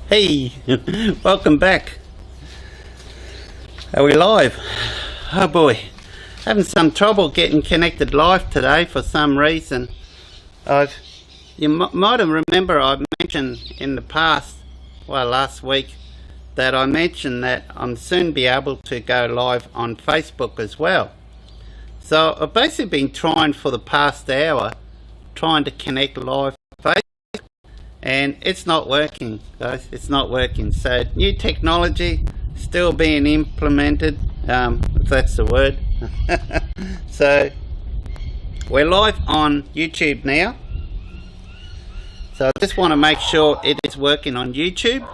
Hey, welcome back. Are we live? Oh boy, having some trouble getting connected live today for some reason. You might have remember I mentioned in the past, well last week, that I mentioned that I'm soon be able to go live on Facebook as well. So I've basically been trying for the past hour, trying to connect live Facebook. And it's not working, guys. It's not working. So new technology still being implemented, if that's the word. So we're live on YouTube now. So I just want to make sure it is working on YouTube.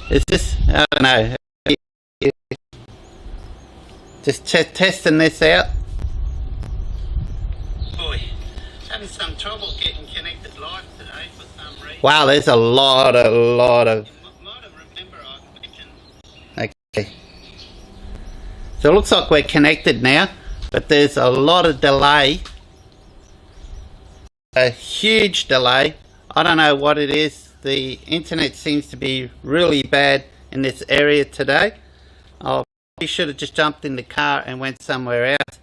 Is this, I don't know, just testing this out. Boy, having some trouble getting connected live today for some reason. Wow, there's a lot of. You might have remember I mentioned. Okay. So it looks like we're connected now, but there's a lot of delay. A huge delay. I don't know what it is. The internet seems to be really bad in this area today. I should have just jumped in the car and went somewhere else.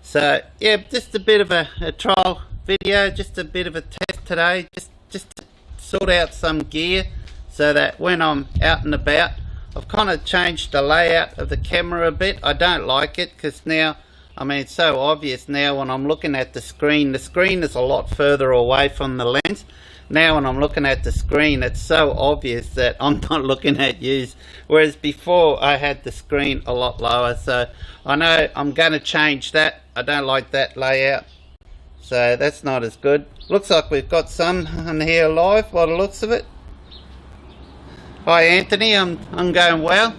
So yeah, just a bit of a trial video, just a bit of a test today, just to sort out some gear so that when I'm out and about, I've kind of changed the layout of the camera a bit. I don't like it because now, I mean, it's so obvious now when I'm looking at the screen is a lot further away from the lens. Now when I'm looking at the screen, it's so obvious that I'm not looking at you, whereas before I had the screen a lot lower. So I know I'm going to change that. I don't like that layout, so that's not as good. Looks like we've got some on here live by the looks of it. Hi Anthony, I'm going well.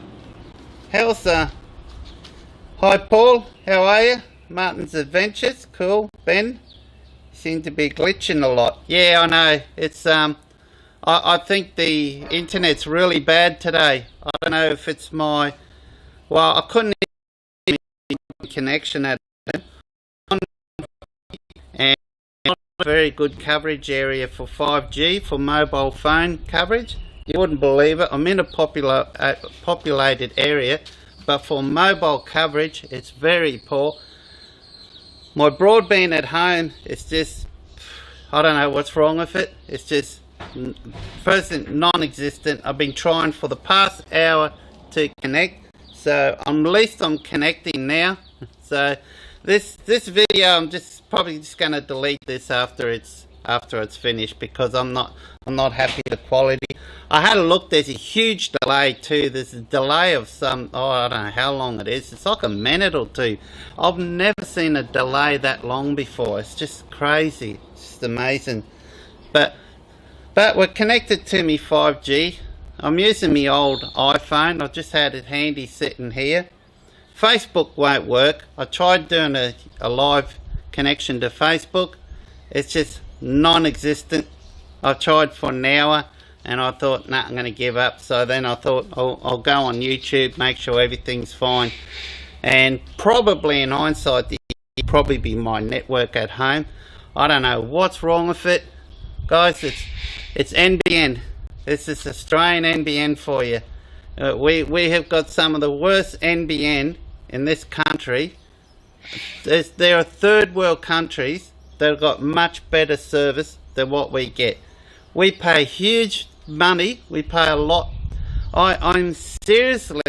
How's hi Paul, how are you? Martin's Adventures, cool. Ben, seem to be glitching a lot. Yeah, I know. It's I think the internet's really bad today. I don't know if it's my, well, I couldn't even connection at home, and not a very good coverage area for 5G for mobile phone coverage. You wouldn't believe it. I'm in a populated area, but for mobile coverage it's very poor. My broadband at home is just, I don't know what's wrong with it. It's just first non-existent. I've been trying for the past hour to connect, so at least I'm connecting now. So this video, I'm probably just going to delete this after it's finished because I'm not happy with the quality. I had a look. There's a huge delay too. There's a delay of some, I don't know how long it is. It's like a minute or two. I've never seen a delay that long before. It's just crazy. It's just amazing. But we're connected to me 5G. I'm using my old iPhone. I've just had it handy sitting here. Facebook won't work. I tried doing a live connection to Facebook. It's just non-existent. I've tried for an hour and I thought, nah, I'm going to give up. So then I thought I'll go on YouTube, make sure everything's fine. And probably in hindsight, it'll probably be my network at home. I don't know what's wrong with it. Guys, it's NBN. This is Australian NBN for you. We have got some of the worst NBN in this country. There are third world countries that have got much better service than what we get. We pay huge money. We pay a lot. I'm seriously,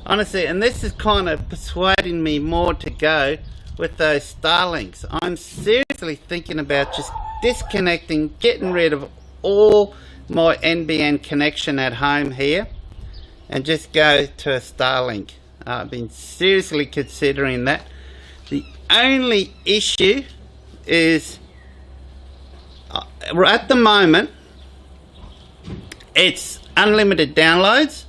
honestly, and this is kind of persuading me more to go with those Starlinks. I'm seriously thinking about just disconnecting, getting rid of all my NBN connection at home here and just go to a Starlink. I've been seriously considering that. The only issue is at the moment it's unlimited downloads,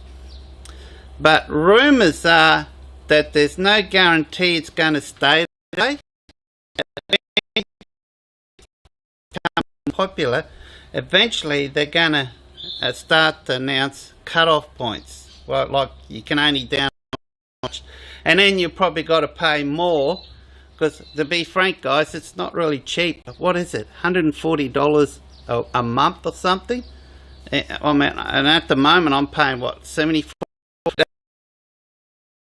but rumors are that there's no guarantee it's going to stay that way. Popular, eventually they're going to start to announce cut-off points. well, like you can only download much, and then you probably got to pay more, because to be frank guys, it's not really cheap. What is it, $140 a month or something? I mean, and at the moment I'm paying what, 74?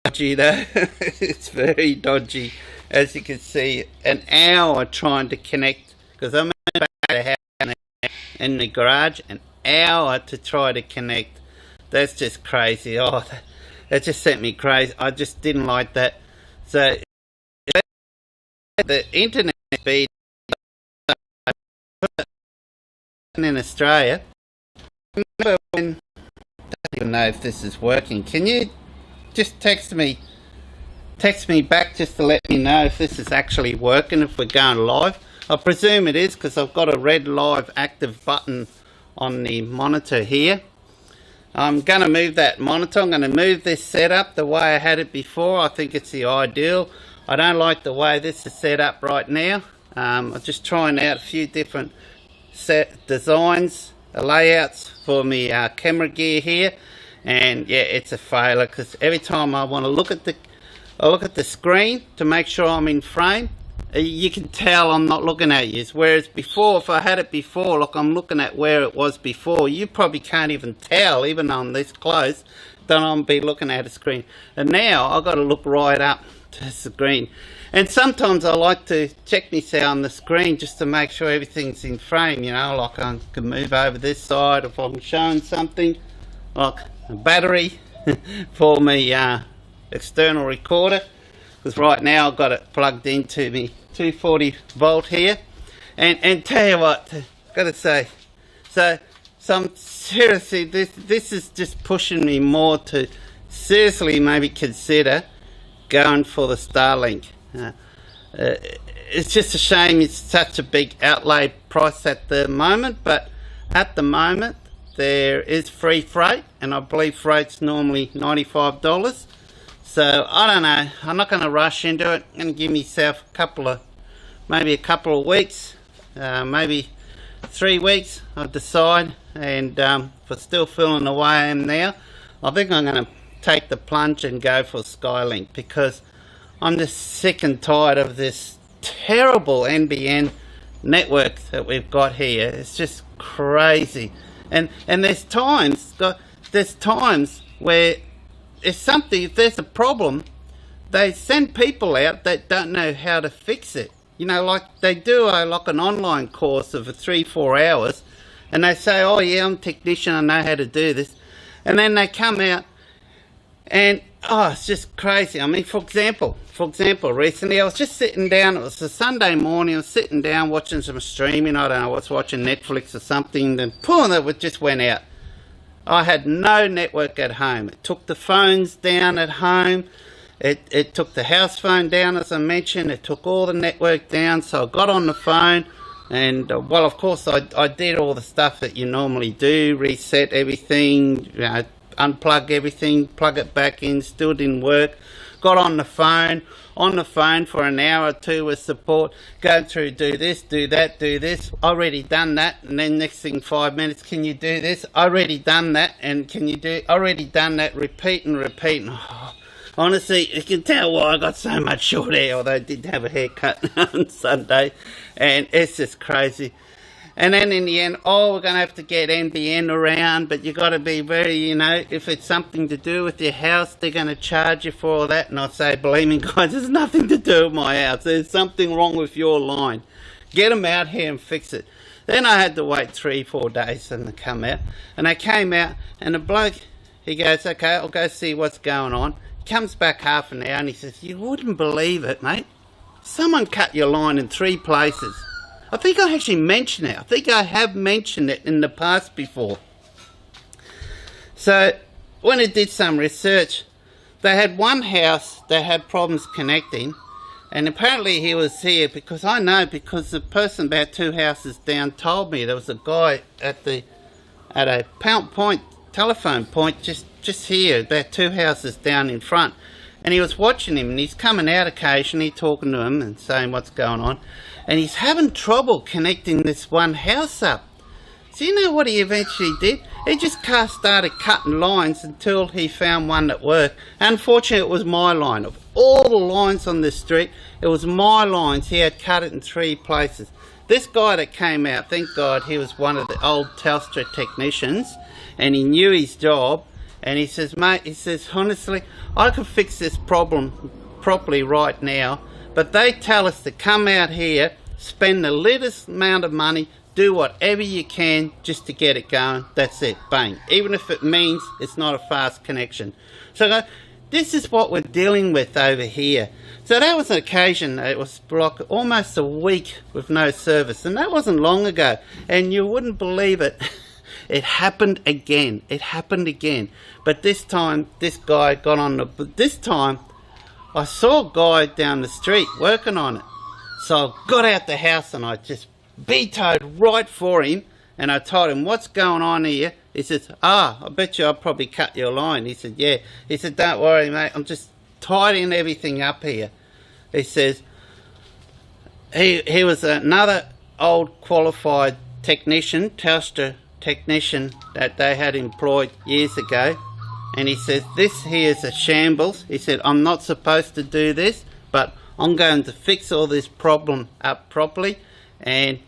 Dodgy though. It's very dodgy, as you can see. An hour trying to connect, because I'm back at the house in the garage, an hour to try to connect. That's just crazy. Oh, that just sent me crazy. I just didn't like that. So the internet speed in Australia, remember when, I don't even know if this is working. Can you just text me back just to let me know if this is actually working, if we're going live? I presume it is, because I've got a red live active button on the monitor here. I'm going to move that monitor. I'm going to move this setup the way I had it before. I think it's the ideal. I don't like the way this is set up right now. I'm just trying out a few different set designs, layouts for me camera gear here, and yeah, it's a failure, because every time I want to look at the screen to make sure I'm in frame, you can tell I'm not looking at you. Whereas before, if I had it before, look, I'm looking at where it was before, you probably can't even tell, even on this close, that I'm be looking at a screen. And now I've got to look right up to the screen. And sometimes I like to check myself on the screen just to make sure everything's in frame, you know, like I can move over this side if I'm showing something, like a battery for my external recorder, because right now I've got it plugged into me 240 volt here, and tell you what, gotta say, so I'm seriously, this is just pushing me more to seriously maybe consider going for the Starlink. It's just a shame it's such a big outlay price at the moment, but at the moment there is free freight, and I believe freight's normally $95. So I don't know, I'm not going to rush into it. I'm going to give myself maybe a couple of weeks, maybe 3 weeks, I'll decide. And if I'm still feeling the way I am now, I think I'm going to take the plunge and go for Starlink, because I'm just sick and tired of this terrible NBN network that we've got here. It's just crazy. And there's times where if there's a problem, they send people out that don't know how to fix it. You know, like they do like an online course of 3-4 hours, and they say, oh yeah, I'm a technician, I know how to do this. And then they come out and, oh, it's just crazy. I mean, for example, recently I was just sitting down, it was a Sunday morning, I was sitting down watching some streaming, I don't know, I was watching Netflix or something, then boom, it just went out. I had no network at home. It took the phones down at home. It took the house phone down, as I mentioned. It took all the network down. So I got on the phone, and well, of course, I did all the stuff that you normally do: reset everything, you know, unplug everything, plug it back in. Still didn't work. Got on the phone for an hour or two with support, going through, do this, do that, do this, already done that, and then next thing 5 minutes, can you do this, already done that, and can you do, already done that, repeat and repeat. And, oh, honestly, you can tell why I got so much short hair, although I did have a haircut on Sunday, and it's just crazy. And then in the end, oh, we're going to have to get NBN around, but you got to be very, you know, if it's something to do with your house, they're going to charge you for all that. And I say, believe me, guys, there's nothing to do with my house. There's something wrong with your line. Get them out here and fix it. Then I had to wait 3-4 days for them to come out. And they came out, and the bloke, he goes, okay, I'll go see what's going on. He comes back half an hour, and he says, you wouldn't believe it, mate. Someone cut your line in 3 places. I think I actually mentioned it. I think I have mentioned it in the past before. So when I did some research, they had one house that had problems connecting, and apparently he was here because the person about 2 houses down told me there was a guy at a telephone point just here, about 2 houses down in front, and he was watching him, and he's coming out occasionally, talking to him and saying what's going on. And he's having trouble connecting this one house up. So you know what he eventually did? He just started cutting lines until he found one that worked. Unfortunately, it was my line. Of all the lines on the street, it was my lines. He had cut it in 3 places. This guy that came out, thank God, he was one of the old Telstra technicians, and he knew his job. And he says, mate, he says, honestly, I can fix this problem properly right now, but they tell us to come out here, spend the littlest amount of money, do whatever you can just to get it going. That's it, bang. Even if it means it's not a fast connection. So this is what we're dealing with over here. So that was an occasion. It was like almost a week with no service, and that wasn't long ago. And you wouldn't believe it. It happened again. It happened again. But this time, this guy got on the... This time, I saw a guy down the street working on it. So I got out the house and I just vetoed right for him, and I told him, what's going on here? He says, I bet you I'll probably cut your line. He said, yeah. He said, don't worry, mate, I'm just tidying everything up here. He says, he was another old qualified technician, Telstra technician, that they had employed years ago, and he says, this here is a shambles. He said, I'm not supposed to do this, but I'm going to fix all this problem up properly. And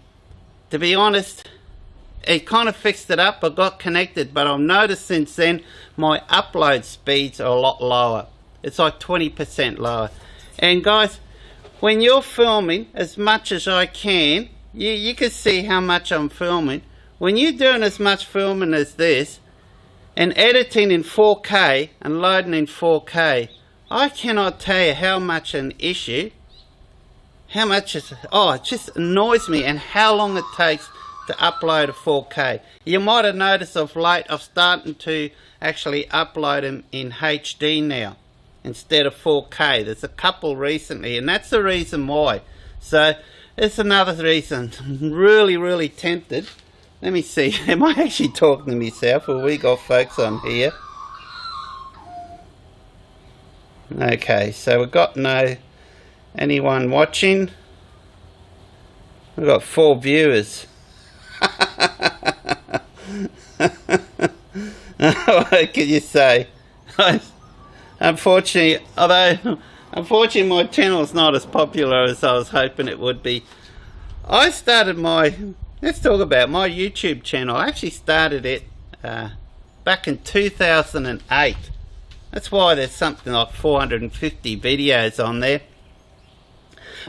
to be honest, it kind of fixed it up. I got connected, but I've noticed since then my upload speeds are a lot lower. It's like 20% lower. And guys, when you're filming as much as I can, you can see how much I'm filming. When you're doing as much filming as this and editing in 4K and loading in 4K, I cannot tell you how much an issue, how much it just annoys me, and how long it takes to upload a 4K. You might have noticed of late I've started to actually upload them in HD now instead of 4K. There's a couple recently, and that's the reason why. So it's another reason. I'm really tempted. Let me see, am I actually talking to myself, or we got folks on here? Okay, so we've got anyone watching. We've got 4 viewers. What can you say? Unfortunately my channel is not as popular as I was hoping it would be. I started let's talk about my YouTube channel. I actually started it back in 2008. That's why there's something like 450 videos on there.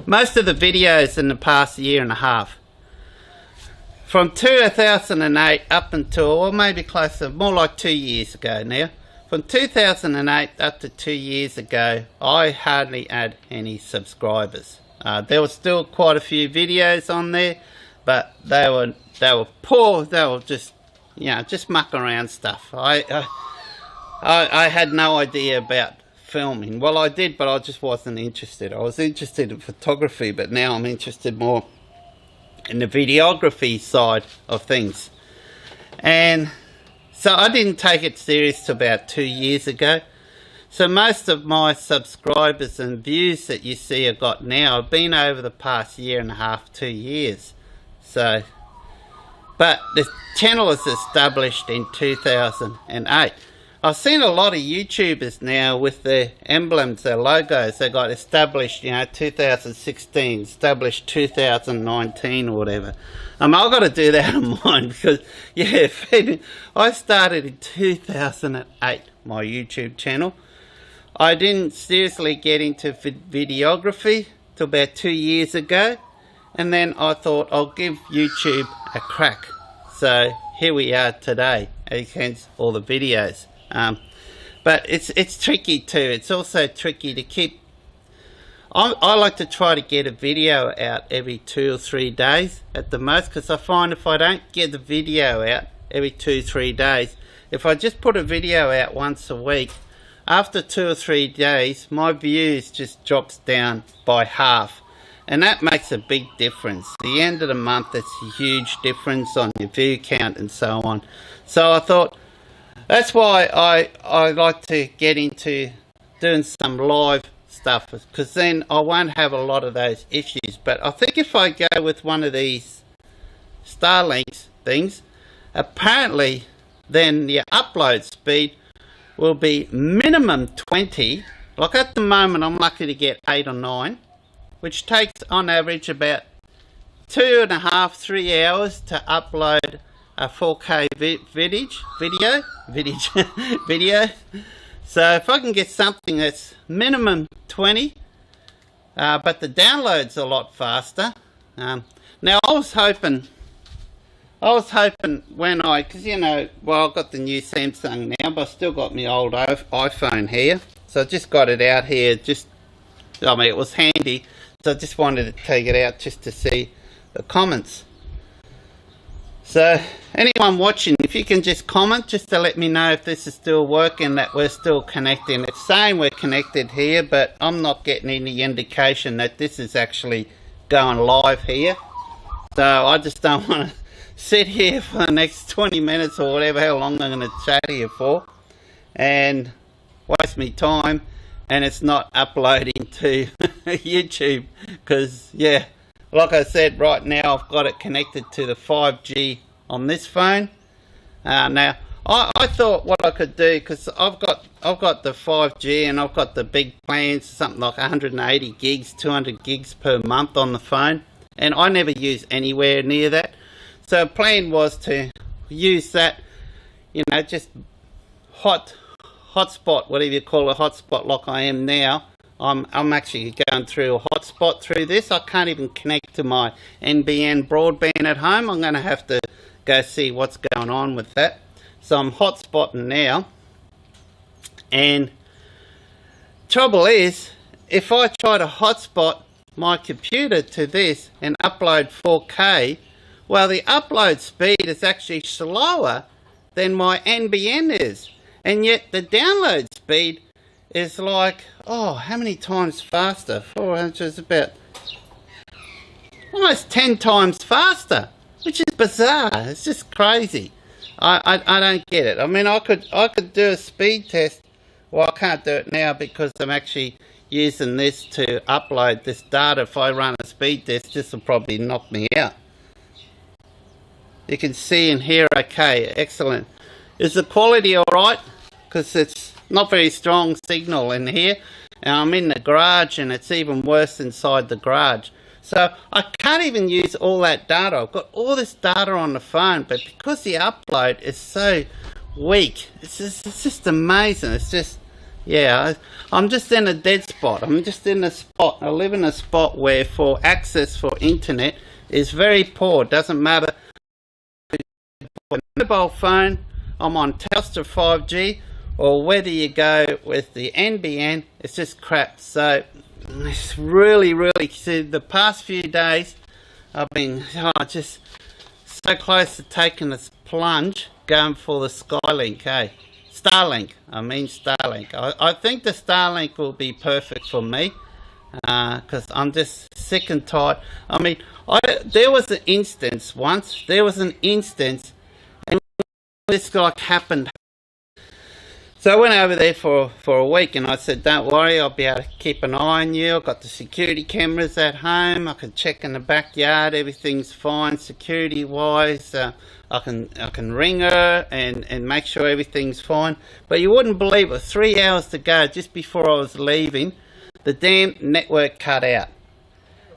Most of the videos in the past year and a half. From 2008 up until, or maybe closer, more like 2 years ago now. From 2008 up to 2 years ago, I hardly had any subscribers. There were still quite a few videos on there, but they were poor. They were just, just muck around stuff. I had no idea about filming. Well, I did, but I just wasn't interested. I was interested in photography, but now I'm interested more in the videography side of things. And so I didn't take it serious till about 2 years ago. So most of my subscribers and views that you see I've got now have been over the past year and a half, 2 years. So, but the channel was established in 2008. I've seen a lot of YouTubers now with their emblems, their logos. They got established, 2016, established 2019 or whatever. I've got to do that on mine because, I started in 2008, my YouTube channel. I didn't seriously get into videography till about 2 years ago. And then I thought I'll give YouTube a crack. So here we are today, hence all the videos. But it's tricky too. It's also tricky to keep. I like to try to get a video out every 2 or 3 days at the most, because I find if I don't get the video out every 2 or 3 days, if I just put a video out once a week, after 2 or 3 days my views just drops down by half, and that makes a big difference. At the end of the month, it's a huge difference on your view count and so on. So I thought, that's why I like to get into doing some live stuff, because then I won't have a lot of those issues. But I think if I go with one of these Starlink things, apparently then your upload speed will be minimum 20. Like at the moment I'm lucky to get 8 or 9, which takes on average about 2.5 to 3 hours to upload a 4K video. So if I can get something that's minimum 20, but the download's a lot faster. Now I was hoping when because you know, well, I've got the new Samsung now, but I've still got my old iPhone here, so I just got it out here. I mean, it was handy, so I just wanted to take it out just to see the comments. So anyone watching, if you can just comment just to let me know if this is still working, that we're still connecting. It's saying we're connected here, but I'm not getting any indication that this is actually going live here. So I just don't want to sit here for the next 20 minutes or whatever, how long I'm going to chat here for, and waste me time, and it's not uploading to YouTube, because yeah, like I said, right now I've got it connected to the 5G on this phone. Now I thought what I could do, because I've got the 5G and I've got the big plans, something like 180 gigs, 200 gigs per month on the phone, and I never use anywhere near that. So the plan was to use that, you know, just hotspot, whatever you call a hotspot, like I am now. I'm actually going through a hotspot through this. I can't even connect to my NBN broadband at home. I'm going to have to go see what's going on with that. So I'm hotspotting now. And trouble is, if I try to hotspot my computer to this and upload 4K, well, the upload speed is actually slower than my NBN is. And yet the download speed is like, oh, how many times faster? 400 is about almost 10 times faster, which is bizarre. It's just crazy. I don't get it. I mean, I could do a speed test. Well, I can't do it now because I'm actually using this to upload this data. If I run a speed test, this will probably knock me out. You can see and hear okay, excellent. Is the quality alright? Because it's not very strong signal in here, and I'm in the garage, and it's even worse inside the garage. So I can't even use all that data. I've got all this data on the phone, but because the upload is so weak, it's just amazing. It's just, yeah, I'm just in a dead spot. I'm just in a spot. I live in a spot where for access for internet is very poor. It doesn't matter. Mobile phone, I'm on Telstra 5G, or whether you go with the NBN, it's just crap. So it's really, see, the past few days I've been just so close to taking this plunge, going for the Starlink. I think the Starlink will be perfect for me, because I'm just sick and tired. I mean, there was an instance once, and this like happened. So I went over there for a week, and I said, don't worry, I'll be able to keep an eye on you. I've got the security cameras at home. I can check in the backyard. Everything's fine security wise. I can ring her and make sure everything's fine. But you wouldn't believe it, 3 hours to go, just before I was leaving, the damn network cut out.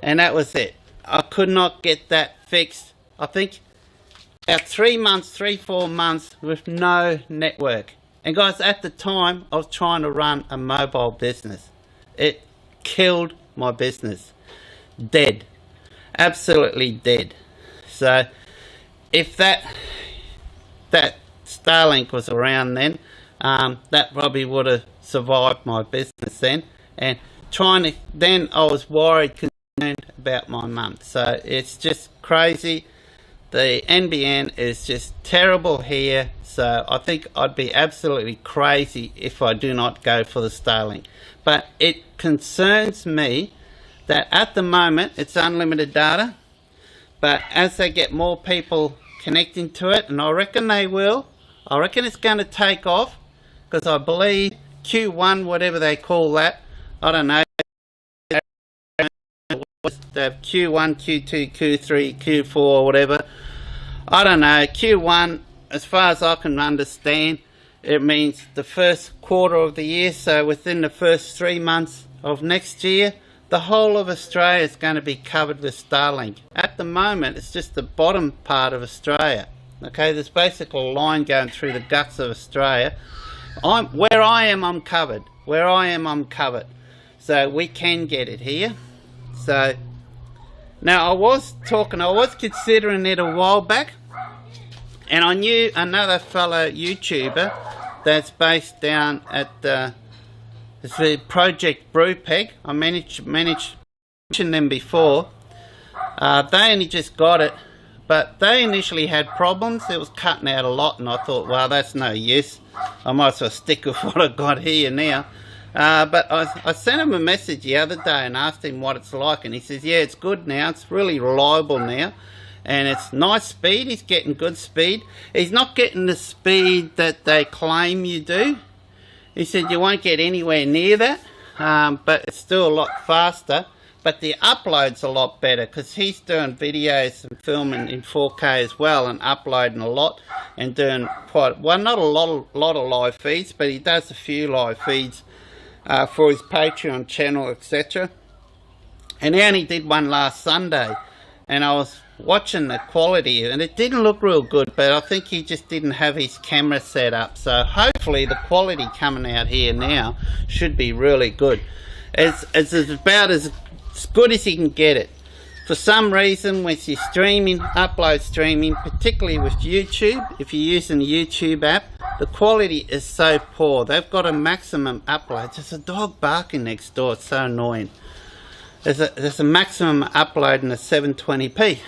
And that was it. I could not get that fixed. I think about 4 months with no network. And guys, at the time, I was trying to run a mobile business. It killed my business. Dead. Absolutely dead. So, if that Starlink was around then, that probably would have survived my business then. And then I was worried, concerned about my mum. So, it's just crazy. The NBN is just terrible here, so I think I'd be absolutely crazy if I do not go for the Starlink. But it concerns me that at the moment it's unlimited data, but as they get more people connecting to it, and I reckon they will, I reckon it's going to take off, because I believe Q1, whatever they call that, I don't know, they have Q1, Q2, Q3, Q4, whatever. I don't know. Q1 as far as I can understand, it means the first quarter of the year, so within the first 3 months of next year, the whole of Australia is going to be covered with Starlink. At the moment, it's just the bottom part of Australia. Okay, there's basically a line going through the guts of Australia. Where I am, I'm covered. Where I am, I'm covered. So we can get it here. So now I was considering it a while back, and I knew another fellow YouTuber that's based down at it's the Project Brewpeg. I mentioned them before. They only just got it, but they initially had problems. It was cutting out a lot, and I thought, well, that's no use. I might as well stick with what I got here now. But I sent him a message the other day and asked him what it's like, and he says, yeah, it's good now. It's really reliable now, and it's nice speed. He's getting good speed. He's not getting the speed that they claim you do. He said you won't get anywhere near that, but it's still a lot faster. But the upload's a lot better, because he's doing videos and filming in 4K as well, and uploading a lot, and doing quite, well, not a lot of live feeds, but he does a few live feeds for his Patreon channel, etc. And he only did one last Sunday, and I was watching the quality, and it didn't look real good, but I think he just didn't have his camera set up. So hopefully the quality coming out here now should be really good. It's about as good as you can get it. For some reason, when you're streaming, upload streaming, particularly with YouTube, if you're using the YouTube app, the quality is so poor. They've got a maximum upload. There's a dog barking next door. It's so annoying. There's a maximum upload in a 720p.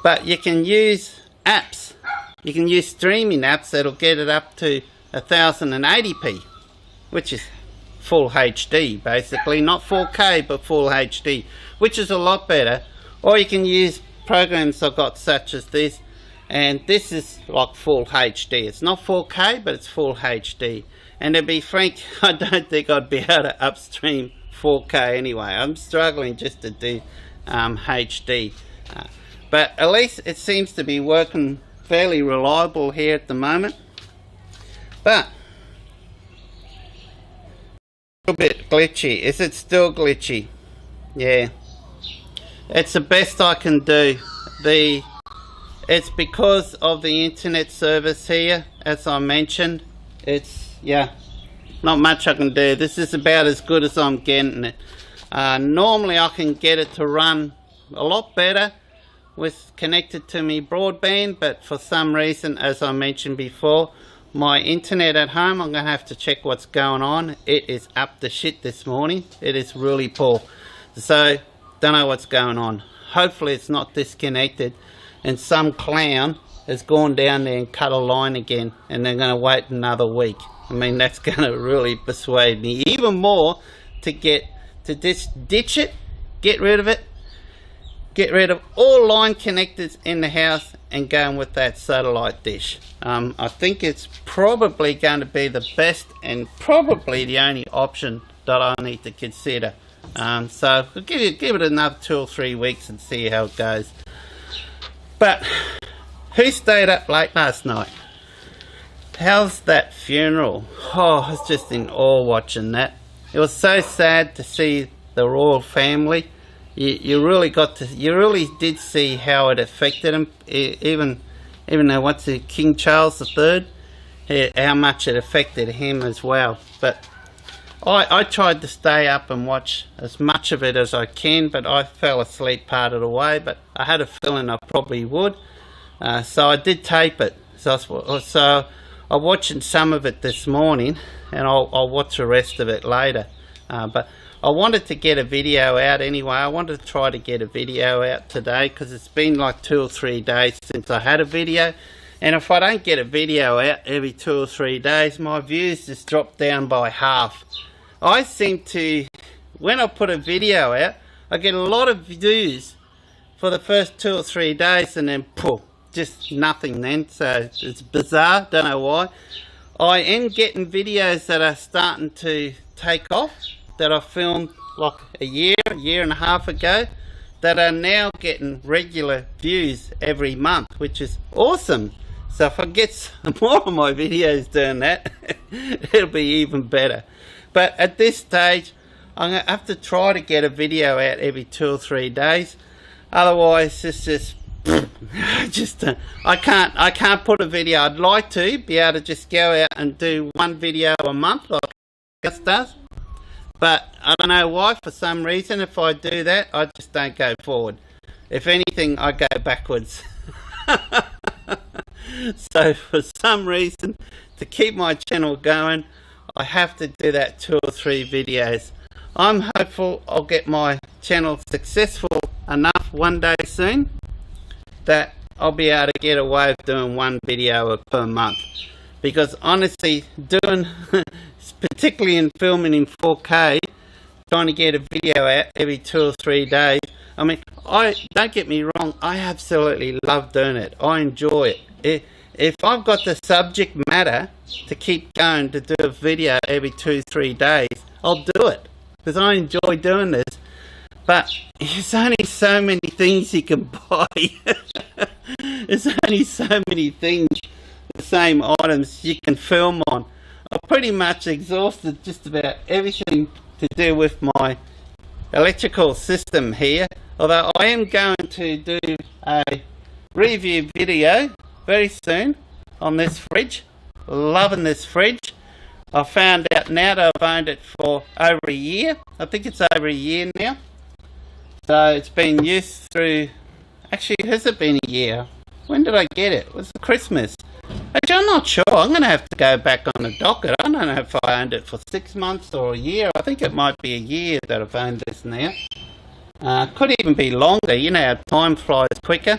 But you can use apps. You can use streaming apps that'll get it up to 1080p, which is full HD, basically. Not 4K, but full HD, which is a lot better. Or you can use programs I've got, such as this, and this is like full HD. It's not 4K, but it's full HD. And to be frank, I don't think I'd be able to upstream 4K anyway. I'm struggling just to do HD. But at least it seems to be working fairly reliable here at the moment. But a bit glitchy. Is it still glitchy? Yeah. It's the best I can do. It's because of the internet service here, as I mentioned. It's, yeah, not much I can do. This is about as good as I'm getting it. Normally I can get it to run a lot better with connected to me broadband, but for some reason, as I mentioned before, my internet at home, I'm going to have to check what's going on. It is up to shit this morning. It is really poor. So, don't know what's going on. Hopefully it's not disconnected and some clown has gone down there and cut a line again, and they're going to wait another week. I mean, that's going to really persuade me even more to ditch it, get rid of it, get rid of all line connectors in the house and going with that satellite dish. I think it's probably going to be the best and probably the only option that I need to consider. So we'll give it another 2 or 3 weeks and see how it goes. But who stayed up late last night? How's that funeral? Oh, I was just in awe watching that. It was so sad to see the royal family. You really did see how it affected him, even though King Charles III, how much it affected him as well. But I tried to stay up and watch as much of it as I can, but I fell asleep part of the way. But I had a feeling I probably would, so I did tape it. So I'm watching some of it this morning, and I'll watch the rest of it later. But I wanted to get a video out anyway. I wanted to try to get a video out today, because it's been like 2 or 3 days since I had a video. And if I don't get a video out every 2 or 3 days, my views just drop down by half. I seem to, when I put a video out, I get a lot of views for the first 2 or 3 days, and then poof, just nothing then. So it's bizarre, don't know why. I am getting videos that are starting to take off, that I filmed like a year and a half ago, that are now getting regular views every month, which is awesome. So if I get some more of my videos doing that, it'll be even better. But at this stage, I'm going to have to try to get a video out every 2 or 3 days. Otherwise, it's just I can't put a video. I'd like to be able to just go out and do 1 video a month like Gus does. But I don't know why, for some reason, if I do that, I just don't go forward. If anything, I go backwards. So for some reason, to keep my channel going, I have to do that 2 or 3 videos. I'm hopeful I'll get my channel successful enough one day soon that I'll be able to get away with doing 1 video per month. Because honestly, doing, particularly in filming in 4K, trying to get a video out every 2 or 3 days, I mean, don't get me wrong, I absolutely love doing it. I enjoy it. If I've got the subject matter to keep going to do a video every 2-3 days, I'll do it, because I enjoy doing this. But there's only so many things you can buy. There's only so many things, the same items you can film on. I've pretty much exhausted just about everything to do with my electrical system here. Although I am going to do a review video very soon on this fridge. Loving this fridge. I found out now that I've owned it for over a year. I think it's over a year now. So it's been used through, actually has it been a year? When did I get it? It was Christmas. Actually, I'm not sure. I'm going to have to go back on the docket. I don't know if I owned it for 6 months or a year. I think it might be a year that I've owned this now. Could even be longer. You know how time flies quicker.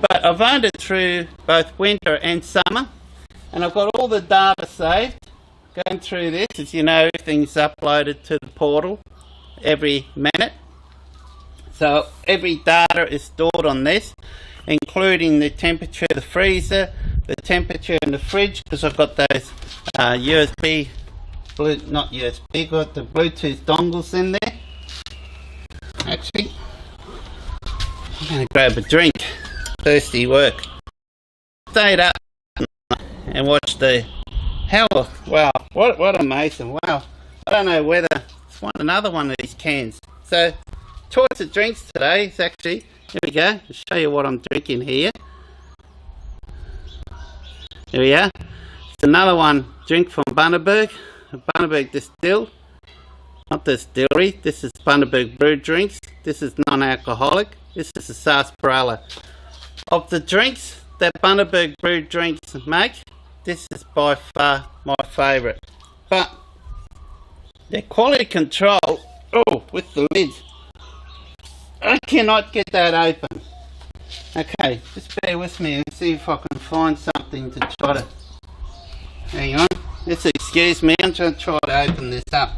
But I've owned it through both winter and summer. And I've got all the data saved. Going through this, as you know, everything's uploaded to the portal every minute. So every data is stored on this, including the temperature of the freezer, the temperature in the fridge, because I've got those USB, not USB, got the Bluetooth dongles in there. Actually, I'm going to grab a drink. Thirsty work. Stayed up and watched the hell. Wow, what amazing! Wow, I don't know whether it's another one of these cans. So, choice of drinks today is actually, here we go. I'll show you what I'm drinking here. Here we are. It's another one drink from Bundaberg. Bundaberg Distill. Not distillery. This is Bundaberg Brew Drinks. This is non-alcoholic. This is a sarsaparilla. Of the drinks that Bundaberg Brew Drinks make, this is by far my favourite. But their quality control, with the lid, I cannot get that open. Okay, just bear with me and see if I can find something to try to, hang on, just excuse me, I'm trying to try to open this up.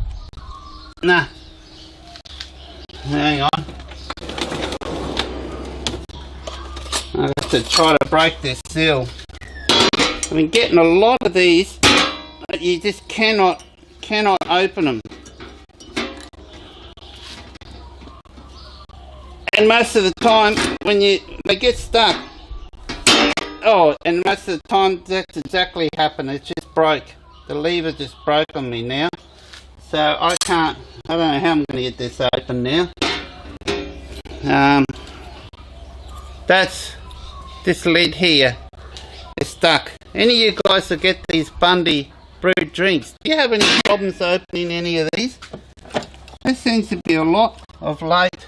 Nah, hang on, I have to try to break this seal. I've been getting a lot of these, but you just cannot open them. And most of the time, when they get stuck, and most of the time that's exactly happened. It just broke. The lever just broke on me now. So I don't know how I'm going to get this open now. That's this lid here is stuck. Any of you guys that get these Bundy brewed drinks, do you have any problems opening any of these? There seems to be a lot of late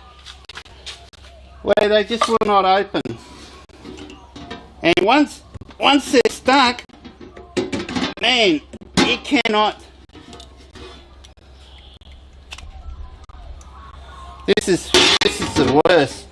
where they just will not open. And once they're stuck, man, you cannot. This is the worst.